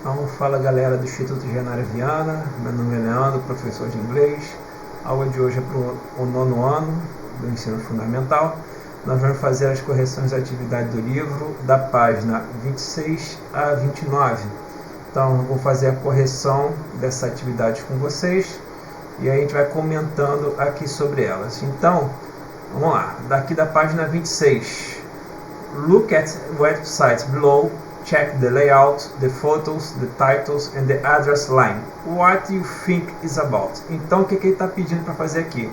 Então, fala galera do Instituto Genaro Viana, meu nome é Leandro, professor de inglês. A aula de hoje é para o 9º ano do ensino fundamental. Nós vamos fazer as correções da atividade do livro da página 26 a 29. Então, eu vou fazer a correção dessa atividade com vocês e aí a gente vai comentando aqui sobre elas. Então, vamos lá, daqui da página 26. Look at websites below. Check the layout, the photos, the titles and the address line. What do you think is about? Então, o que ele está pedindo para fazer aqui?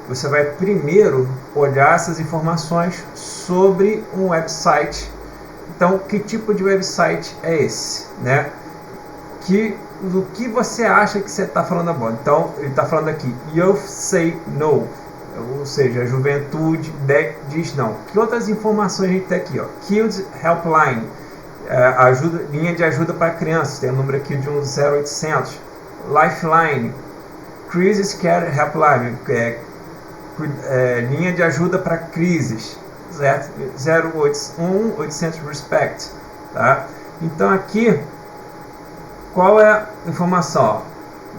Você vai primeiro olhar essas informações sobre um website. Então, que tipo de website é esse, né? Do que você acha que você está falando agora? Então, ele está falando aqui, Youth say no. Ou seja, a juventude diz não. Que outras informações a gente tem aqui? Ó? Kids Helpline. Linha de ajuda para crianças, tem o número aqui de 0800. Lifeline, Crisis Care Helpline, linha de ajuda para crises, 0800 Respect, tá? Então aqui, qual é a informação?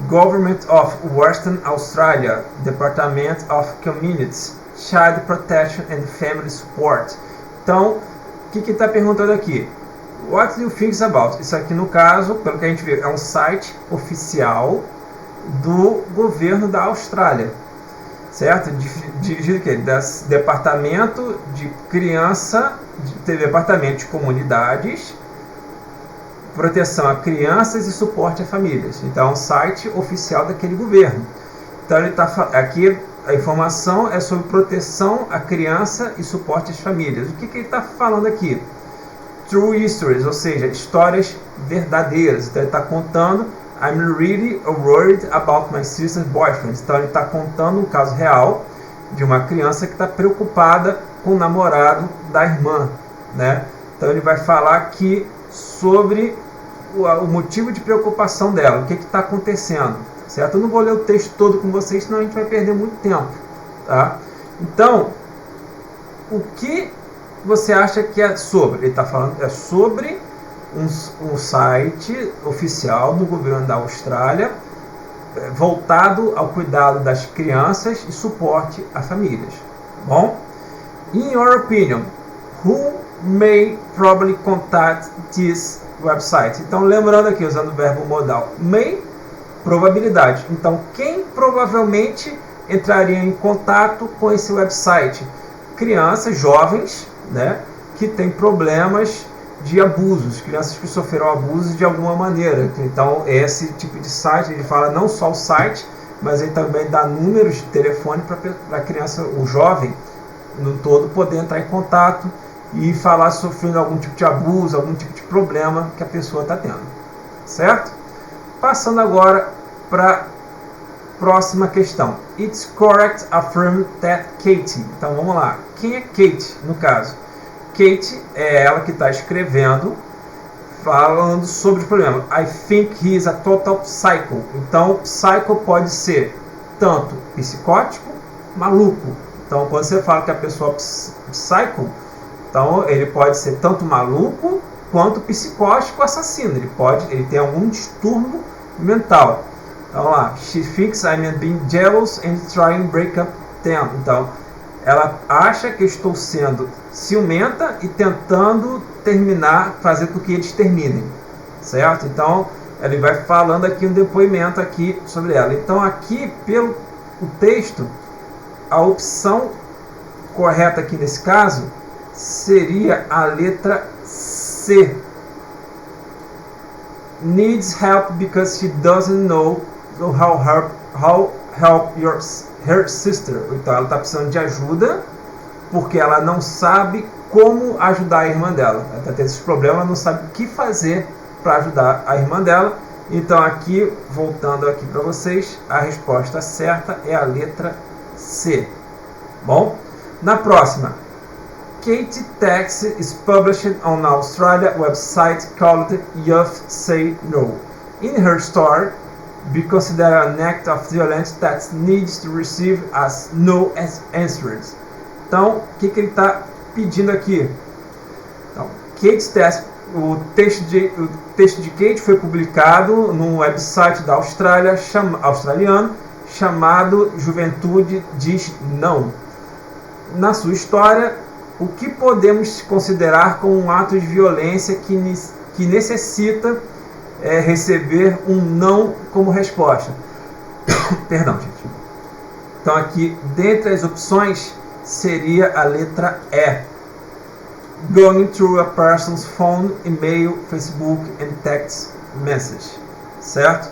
Government of Western Australia, Department of Communities, Child Protection and Family Support. Então, o que está perguntando aqui? What do you think about? Isso aqui, no caso, pelo que a gente vê, é um site oficial do governo da Austrália, certo? Dirigido aqui, Departamento de Criança, Departamento de Comunidades, Proteção a Crianças e Suporte a Famílias. Então, é um site oficial daquele governo. Então, ele está aqui, a informação é sobre proteção à criança e suporte às famílias. O que ele está falando aqui? True stories, ou seja, histórias verdadeiras. Então ele está contando I'm really worried about my sister's boyfriend. Então ele está contando um caso real de uma criança que está preocupada com o namorado da irmã, né? Então ele vai falar aqui sobre o motivo de preocupação dela, o que está acontecendo, certo? Eu não vou ler o texto todo com vocês, senão a gente vai perder muito tempo, tá? Então, o que você acha que é sobre? Ele está falando sobre um site oficial do governo da Austrália voltado ao cuidado das crianças e suporte a famílias. Bom? In your opinion, who may probably contact this website? Então, lembrando aqui, usando o verbo modal, may, probabilidade. Então, quem provavelmente entraria em contato com esse website? Crianças, jovens, né, que tem problemas de abusos, crianças que sofreram abusos de alguma maneira. Então, esse tipo de site, ele fala não só o site, mas ele também dá números de telefone para a criança, o jovem, no todo, poder entrar em contato e falar sofrendo algum tipo de abuso, algum tipo de problema que a pessoa está tendo. Certo? Passando agora para a próxima questão. It's correct affirm that Katie. Então vamos lá. Quem é Kate no caso? Kate é ela que está escrevendo, falando sobre o problema. I think he is a total psycho. Então, psycho pode ser tanto psicótico, maluco. Então, quando você fala que a pessoa é psycho, então ele pode ser tanto maluco quanto psicótico, assassino. Ele tem algum distúrbio mental. Então lá, she thinks I'm being jealous and trying to break up them. Então, ela acha que eu estou sendo ciumenta e tentando fazer com que eles terminem, certo? Então, ele vai falando aqui um depoimento aqui sobre ela. Então, aqui, pelo o texto, a opção correta aqui nesse caso seria a letra C. Needs help because she doesn't know how help her sister. Então ela está precisando de ajuda porque ela não sabe como ajudar a irmã dela. Ela está tendo esses problemas, ela não sabe o que fazer para ajudar a irmã dela. Então aqui, voltando aqui para vocês, a resposta certa é a letra C. Bom, na próxima, Kate Text is published on Australia website called Youth Say No. In her story, be considered an act of violence that needs to receive as no as answers. Então, o que ele está pedindo aqui? Então, Kate Text O texto de Kate foi publicado no website da Austrália, australiano, chamado Juventude Diz Não. Na sua história, o que podemos considerar como um ato de violência que necessita receber um não como resposta? Perdão, gente. Então aqui, dentre as opções, seria a letra E. Going through a person's phone, email, Facebook and text message. Certo?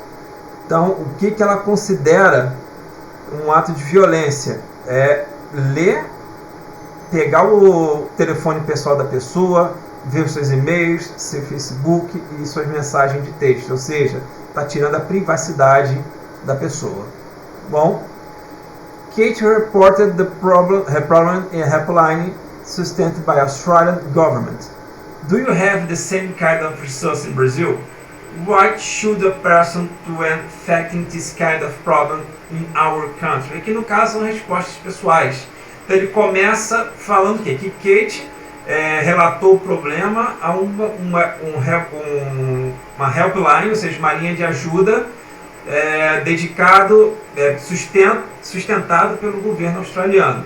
Então, o que ela considera um ato de violência? É ler, pegar o telefone pessoal da pessoa, ver os seus e-mails, seu Facebook e suas mensagens de texto. Ou seja, está tirando a privacidade da pessoa. Bom, Kate reported her problem in a helpline sustained by Australian government. Do you have the same kind of resource in Brazil? What should a person do when facing this kind of problem in our country? Aqui no caso são respostas pessoais. Então ele começa falando que Kate relatou o problema a uma helpline, ou seja, uma linha de ajuda sustentado pelo governo australiano.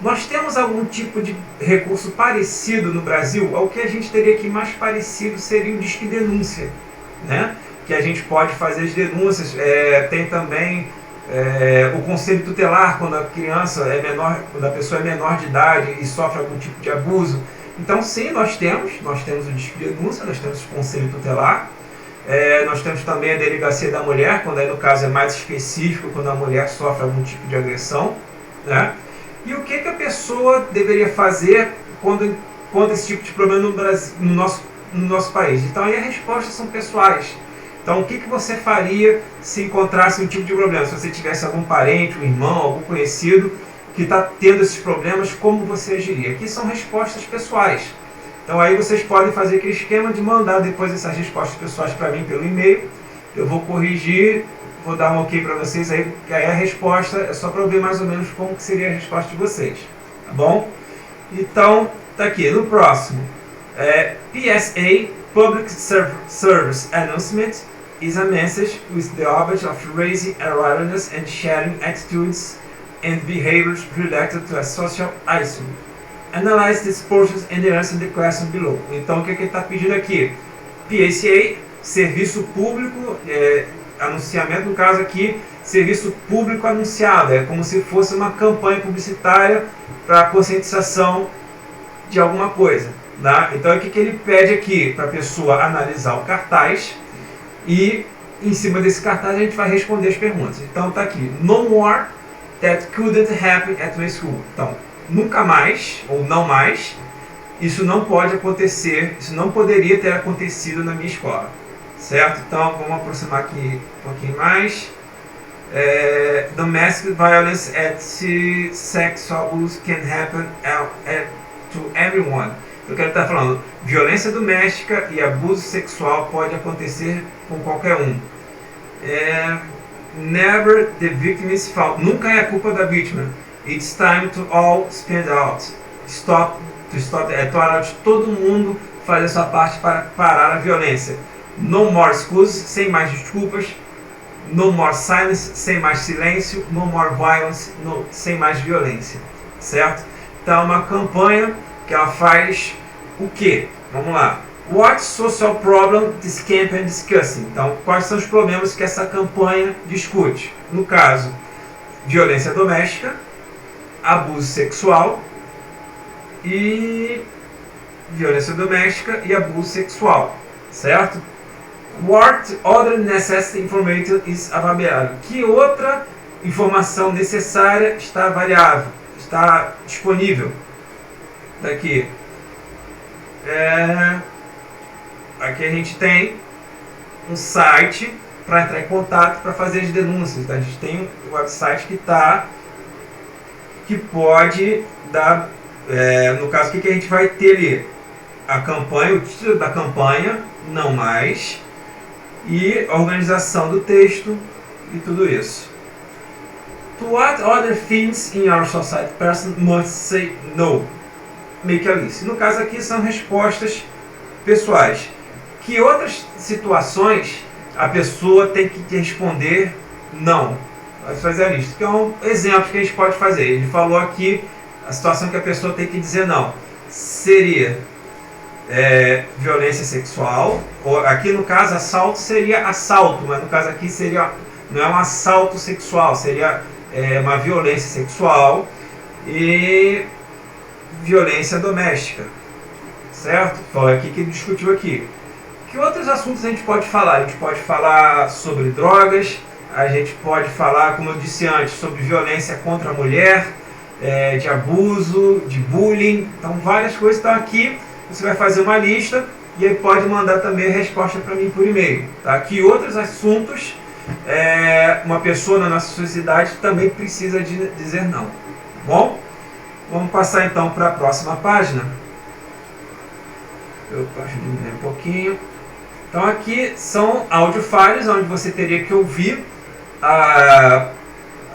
Nós temos algum tipo de recurso parecido no Brasil? O que a gente teria aqui mais parecido seria o Disque Denúncia, né? Que a gente pode fazer as denúncias. Tem também o Conselho Tutelar, quando a criança quando a pessoa é menor de idade e sofre algum tipo de abuso. Então sim, nós temos o Disque Denúncia, nós temos o Conselho Tutelar, nós temos também a Delegacia da Mulher, quando aí no caso é mais específico, quando a mulher sofre algum tipo de agressão, né? E o que a pessoa deveria fazer quando esse tipo de problema no nosso país? Então aí as respostas são pessoais. Então o que você faria se encontrasse um tipo de problema? Se você tivesse algum parente, um irmão, algum conhecido que está tendo esses problemas, como você agiria? Aqui são respostas pessoais. Então aí vocês podem fazer aquele esquema de mandar depois essas respostas pessoais para mim pelo e-mail. Eu vou corrigir, vou dar um ok para vocês aí, que aí a resposta é só para eu ver mais ou menos como que seria a resposta de vocês, tá bom? Então, tá aqui, no próximo, PSA, Public Service Announcement, is a message with the object of raising awareness and sharing attitudes and behaviors related to a social issue. Analyze these portions and answer the question below. Então, o que ele está pedindo aqui? PSA, Serviço Público, anunciamento, no caso aqui, serviço público anunciado, é como se fosse uma campanha publicitária para conscientização de alguma coisa, tá? Então o que ele pede aqui? Para a pessoa analisar o cartaz e em cima desse cartaz a gente vai responder as perguntas. Então tá aqui, no more that couldn't happen at my school. Então, nunca mais, ou não mais, isso não pode acontecer, isso não poderia ter acontecido na minha escola. Certo? Então, vamos aproximar aqui um pouquinho mais. Domestic violence and sexual abuse can happen to everyone. Então, o que ele está falando? Violência doméstica e abuso sexual pode acontecer com qualquer um. Never the victim is fault. Nunca é a culpa da vítima. It's time to all stand out. É hora de todo mundo fazer sua parte para parar a violência. No more excuses, sem mais desculpas. No more silence, sem mais silêncio. No more violence, sem mais violência. Certo? Então é uma campanha que ela faz o quê? Vamos lá. What social problem this campaign discussing? Então, quais são os problemas que essa campanha discute? No caso, violência doméstica, abuso sexual e violência doméstica e abuso sexual. Certo? What other necessary information is available? Que outra informação necessária está variável, está disponível? Daqui. Aqui a gente tem um site para entrar em contato para fazer as denúncias. Então, a gente tem um website que pode dar, no caso, o que a gente vai ter ali? A campanha, o título da campanha, não mais, e a organização do texto e tudo isso. To what other things in our society person must say no? Make a list. No caso aqui são respostas pessoais. Que outras situações a pessoa tem que responder não? Vai fazer a lista. Que é um exemplo que a gente pode fazer. Ele falou aqui a situação que a pessoa tem que dizer não. Seria violência sexual. Ou, aqui no caso assalto seria assalto, mas no caso aqui seria, não é um assalto sexual, seria uma violência sexual e violência doméstica, certo? Foi aqui que ele discutiu aqui. Que outros assuntos a gente pode falar? A gente pode falar sobre drogas, a gente pode falar, como eu disse antes, sobre violência contra a mulher, de abuso, de bullying. Então várias coisas estão aqui. Você vai fazer uma lista e aí pode mandar também a resposta para mim por e-mail. Tá? Que outros assuntos uma pessoa na nossa sociedade também precisa de dizer não. Tá bom? Vamos passar então para a próxima página. Eu posso diminuir um pouquinho. Então aqui são audiofiles, onde você teria que ouvir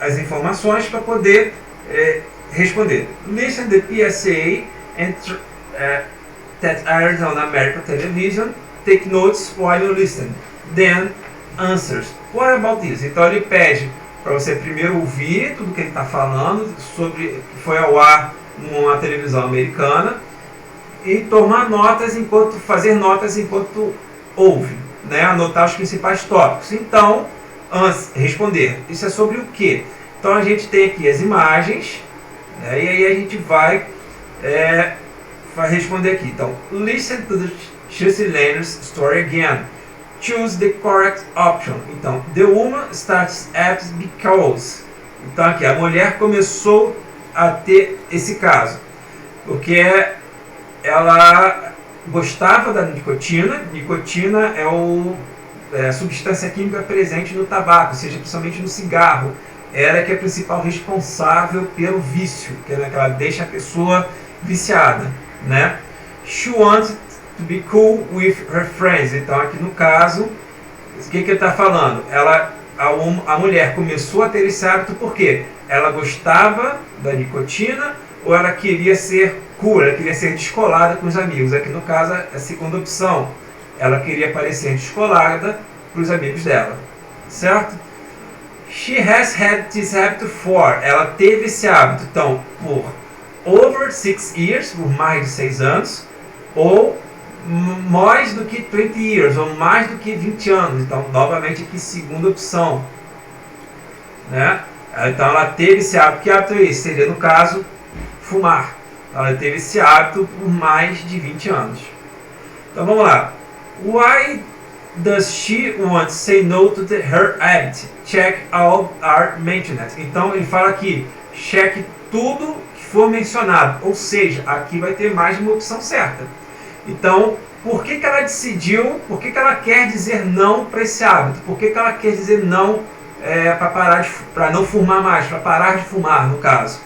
as informações para poder responder. Listen the PSA and that airs on American television. Take notes while you listen. Then answers. What about this? Então ele pede para você primeiro ouvir tudo que ele está falando sobre que foi ao ar numa televisão americana e tomar notas fazer notas enquanto ouve, né? Anotar os principais tópicos. Então, responder. Isso é sobre o quê? Então a gente tem aqui as imagens, né? E aí a gente vai responder aqui. Então, listen to the Chelsea Leonard's story again. Choose the correct option. Então, the woman starts at because. Então aqui, a mulher começou a ter esse caso, porque ela gostava da nicotina. Nicotina é a substância química presente no tabaco, ou seja, principalmente no cigarro. Ela que é a principal responsável pelo vício, que ela deixa a pessoa viciada, né? She wants to be cool with her friends. Então aqui no caso, o que ele está falando? A mulher começou a ter esse hábito porque ela gostava da nicotina ou ela queria ser cool, ela queria ser descolada com os amigos. Aqui no caso, a segunda opção, ela queria parecer descolada para os amigos dela, certo? She has had this habit for. Ela teve esse hábito, então, por over 6 years, por mais de 6 anos, ou mais do que 20 years, ou mais do que 20 anos. Então, novamente aqui, segunda opção, né? Então, ela teve esse hábito. Que hábito é esse? Seria, no caso, fumar. Ela teve esse hábito por mais de 20 anos. Então, vamos lá. Why does she want to say no to her habit? Check all are mentioned. Então, ele fala aqui, cheque tudo que for mencionado. Ou seja, aqui vai ter mais de uma opção certa. Então, por que ela decidiu, por que ela quer dizer não para esse hábito? Por que ela quer dizer não para não fumar mais, para parar de fumar, no caso?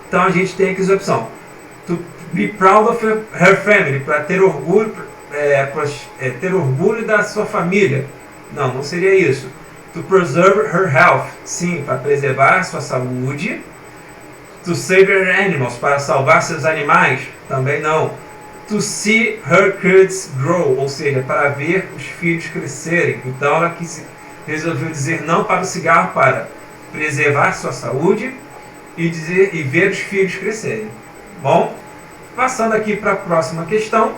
Então, a gente tem aqui as opções. To be proud of her family, para ter orgulho, ter orgulho da sua família. Não seria isso. To preserve her health, sim, para preservar a sua saúde. To save her animals, para salvar seus animais, também não. To see her kids grow, ou seja, para ver os filhos crescerem. Então ela resolveu dizer não para o cigarro, para preservar sua saúde e ver os filhos crescerem. Bom, passando aqui para a próxima questão.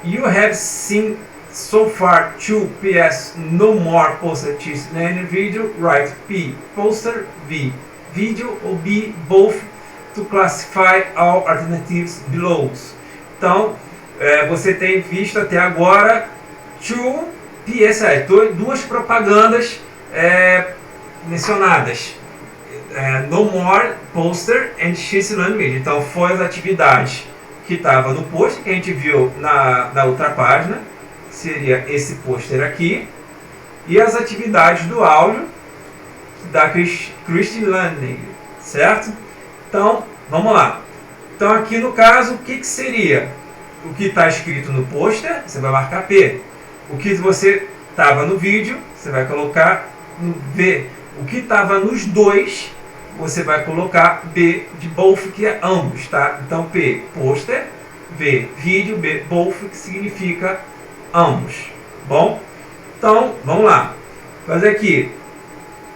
You have seen so far 2 PS no more poster Chelsea Leonard video. Write P poster, V video ou B both to classify all alternatives below. Então, você tem visto até agora 2 PSI, duas propagandas mencionadas. No more poster and Chelsea Leonard video. Então, foi as atividades que estava no pôster que a gente viu na outra página, seria esse pôster aqui, e as atividades do áudio da Chelsea Leonard, certo? Então, vamos lá. Então, aqui no caso, o que seria? O que está escrito no pôster, você vai marcar P. O que você estava no vídeo, você vai colocar no V. O que estava nos dois, você vai colocar B de both, que é ambos, tá? Então, P, pôster, V, vídeo, B, both, que significa ambos. Bom, então vamos lá. Fazer aqui.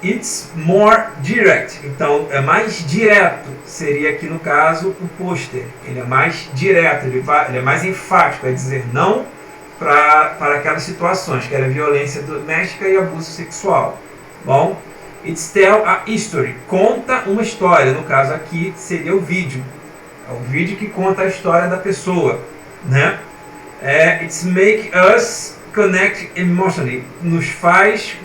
It's more direct. Então é mais direto. Seria aqui no caso o pôster. Ele é mais direto, ele é mais enfático, é dizer não para aquelas situações, que era violência doméstica e abuso sexual. Bom, it's tell a history. Conta uma história. No caso aqui seria o vídeo. É o vídeo que conta a história da pessoa, né? It's make us connect emotionally. Nos faz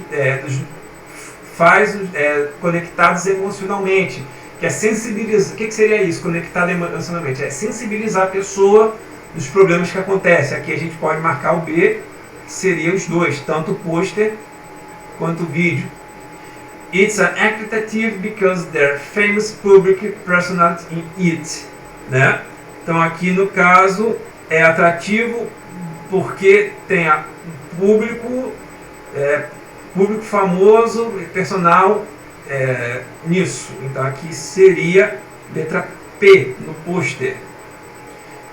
conectados emocionalmente. Que é sensibilizar. O que seria isso? Conectado emocionalmente. É sensibilizar a pessoa dos problemas que acontecem. Aqui a gente pode marcar o B, que seria os dois, tanto o pôster quanto o vídeo. It's an attractive because there famous public personality in it, né? Então aqui no caso é atrativo porque tem público famoso e personal nisso. Então aqui seria letra P no pôster.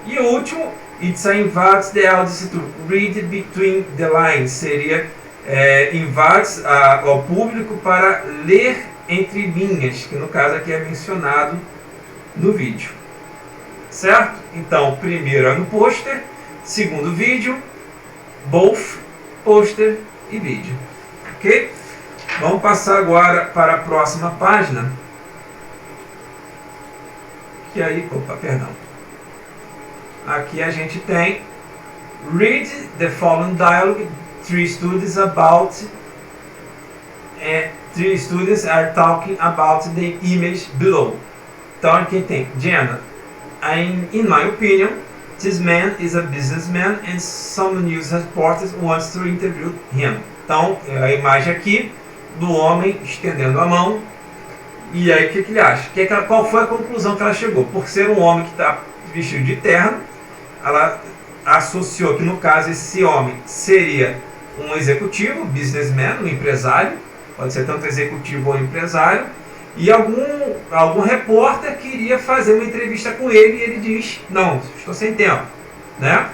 E o último, it's invites the audience to read between the lines. Seria invites ao público para ler entre linhas, que no caso aqui é mencionado no vídeo. Certo? Então, primeiro é no pôster, segundo vídeo, both, pôster e vídeo. Ok? Vamos passar agora para a próxima página. Que aí, aqui a gente tem read the following dialogue. Three students are talking about the image below. Então aqui tem Jenna. In my opinion, this man is a businessman and some news reporters wants to interview him. Então a imagem aqui do homem estendendo a mão. E aí o que ele acha? Qual foi a conclusão que ela chegou? Por ser um homem que está vestido de terno, ela associou que no caso esse homem seria um executivo, businessman, um empresário, pode ser tanto executivo ou empresário, e algum repórter queria fazer uma entrevista com ele e ele diz, não, estou sem tempo, né?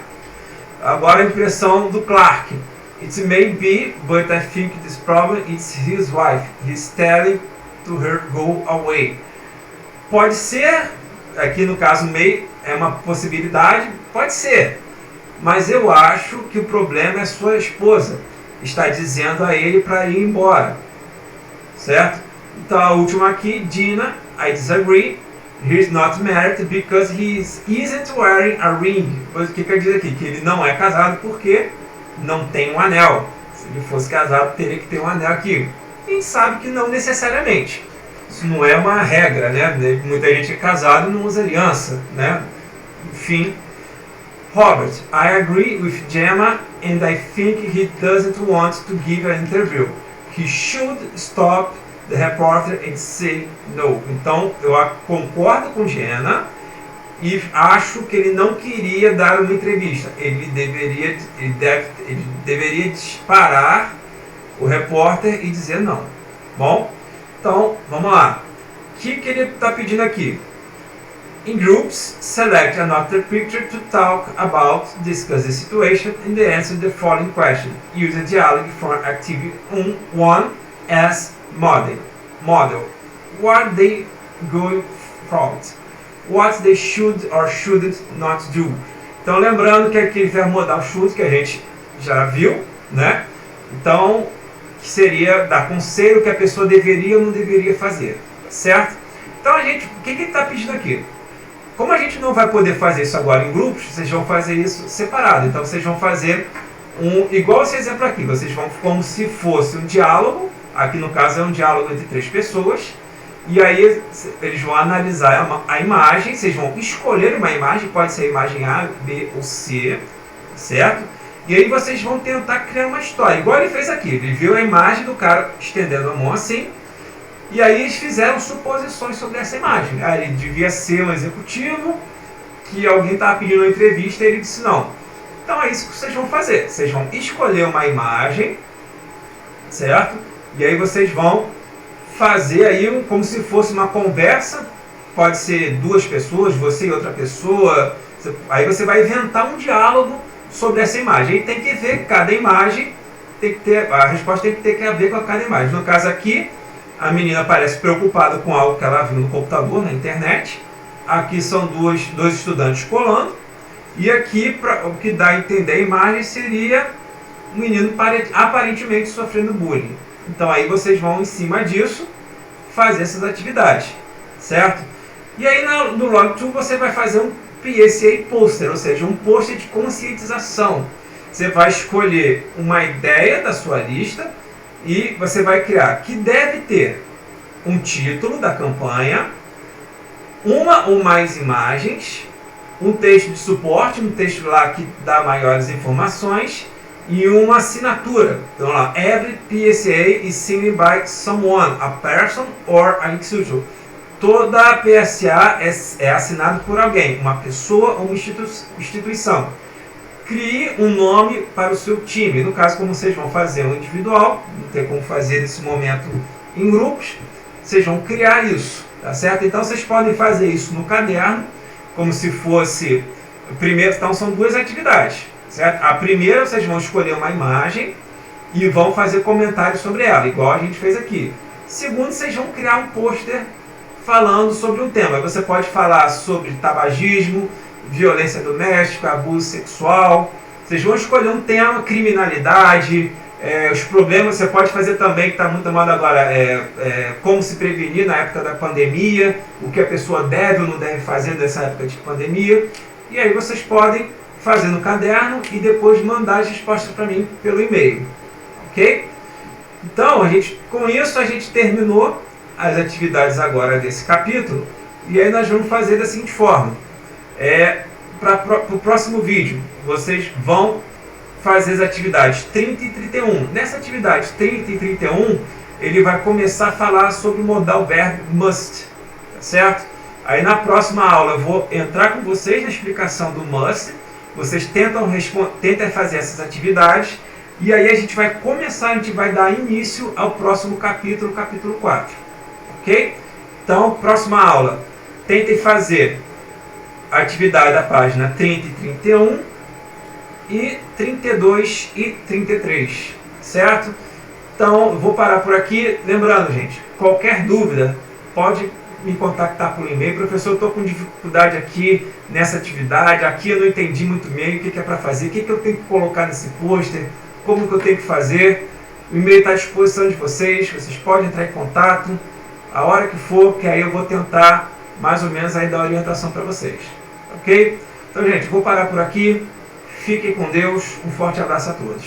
Agora a impressão do Clark. It may be, but I think this problem is his wife. He's telling to her go away. Pode ser, aqui no caso may é uma possibilidade, pode ser. Mas eu acho que o problema é sua esposa. Está dizendo a ele para ir embora. Certo? Então a última aqui, Dina, I disagree. He's not married because he isn't wearing a ring. Pois o que quer dizer aqui? Que ele não é casado porque não tem um anel. Se ele fosse casado, teria que ter um anel aqui. A gente sabe que não necessariamente. Isso não é uma regra, né? Muita gente é casada e não usa aliança, né? Enfim. Robert, I agree with Gemma and I think he doesn't want to give an interview. He should stop the reporter and say no. Então, eu concordo com Gemma e acho que ele não queria dar uma entrevista. Ele deveria disparar o repórter e dizer não. Bom, então, vamos lá. O que ele está pedindo aqui? In groups, select another picture to talk about, discuss the situation, and answer the following question. Use a dialogue from activity 1 as model. What they going forward. What they should or shouldn't not do. Então, lembrando que aquele verbo modal should, que a gente já viu, né? Então, que seria dar conselho que a pessoa deveria ou não deveria fazer, certo? Então, o que ele está pedindo aqui? Como a gente não vai poder fazer isso agora em grupos, vocês vão fazer isso separado. Então, vocês vão fazer igual esse exemplo aqui. Vocês vão como se fosse um diálogo. Aqui, no caso, é um diálogo entre 3 pessoas. E aí, eles vão analisar a imagem. Vocês vão escolher uma imagem. Pode ser a imagem A, B ou C, certo? E aí, vocês vão tentar criar uma história. Igual ele fez aqui. Ele viu a imagem do cara estendendo a mão assim. E aí eles fizeram suposições sobre essa imagem. Ele devia ser um executivo, que alguém estava pedindo uma entrevista e ele disse não. Então é isso que vocês vão fazer. Vocês vão escolher uma imagem, certo? E aí vocês vão fazer aí como se fosse uma conversa. Pode ser 2 pessoas, você e outra pessoa. Aí você vai inventar um diálogo sobre essa imagem. Aí tem que ver cada imagem, a resposta tem que ter a ver com cada imagem. No caso aqui, a menina parece preocupada com algo que ela viu no computador, na internet. Aqui são dois estudantes colando. E aqui, o que dá a entender a imagem seria um menino aparentemente sofrendo bullying. Então aí vocês vão, em cima disso, fazer essas atividades, certo? E aí no Log2 você vai fazer um PSA Poster, ou seja, um pôster de conscientização. Você vai escolher uma ideia da sua lista e você vai criar, que deve ter um título da campanha, uma ou mais imagens, um texto de suporte, um texto lá que dá maiores informações e uma assinatura. Então lá, every PSA is signed by someone, a person or an institution. Toda PSA é assinada por alguém, uma pessoa ou uma instituição. Crie um nome para o seu time. No caso, como vocês vão fazer um individual, não tem como fazer nesse momento em grupos, vocês vão criar isso, tá certo? Então vocês podem fazer isso no caderno, como se fosse... Primeiro, então são duas atividades, certo? A primeira, vocês vão escolher uma imagem e vão fazer comentários sobre ela, igual a gente fez aqui. Segundo, vocês vão criar um pôster falando sobre um tema. Você pode falar sobre tabagismo, violência doméstica, abuso sexual. Vocês vão escolher um tema, criminalidade, os problemas. Você pode fazer também, que está muito na moda agora, como se prevenir na época da pandemia, o que a pessoa deve ou não deve fazer nessa época de pandemia. E aí vocês podem fazer no caderno e depois mandar as respostas para mim pelo e-mail. Ok? Então, com isso a gente terminou as atividades agora desse capítulo, e aí nós vamos fazer da seguinte forma. Para o próximo vídeo, vocês vão fazer as atividades 30 e 31. Nessa atividade 30 e 31, ele vai começar a falar sobre o modal verbo must, tá certo? Aí na próxima aula eu vou entrar com vocês na explicação do must, vocês tentem fazer essas atividades, e aí a gente vai dar início ao próximo capítulo, capítulo 4. Ok? Então, próxima aula, tentem fazer a atividade da página 30 e 31 e 32 e 33, certo? Então, eu vou parar por aqui. Lembrando, gente, qualquer dúvida, pode me contactar por e-mail. Professor, eu estou com dificuldade aqui nessa atividade, aqui eu não entendi muito bem o que é para fazer, o que eu tenho que colocar nesse pôster, como que eu tenho que fazer. O e-mail está à disposição de vocês podem entrar em contato a hora que for, que aí eu vou tentar mais ou menos aí dar orientação para vocês. Ok? Então, gente, vou parar por aqui. Fiquem com Deus. Um forte abraço a todos.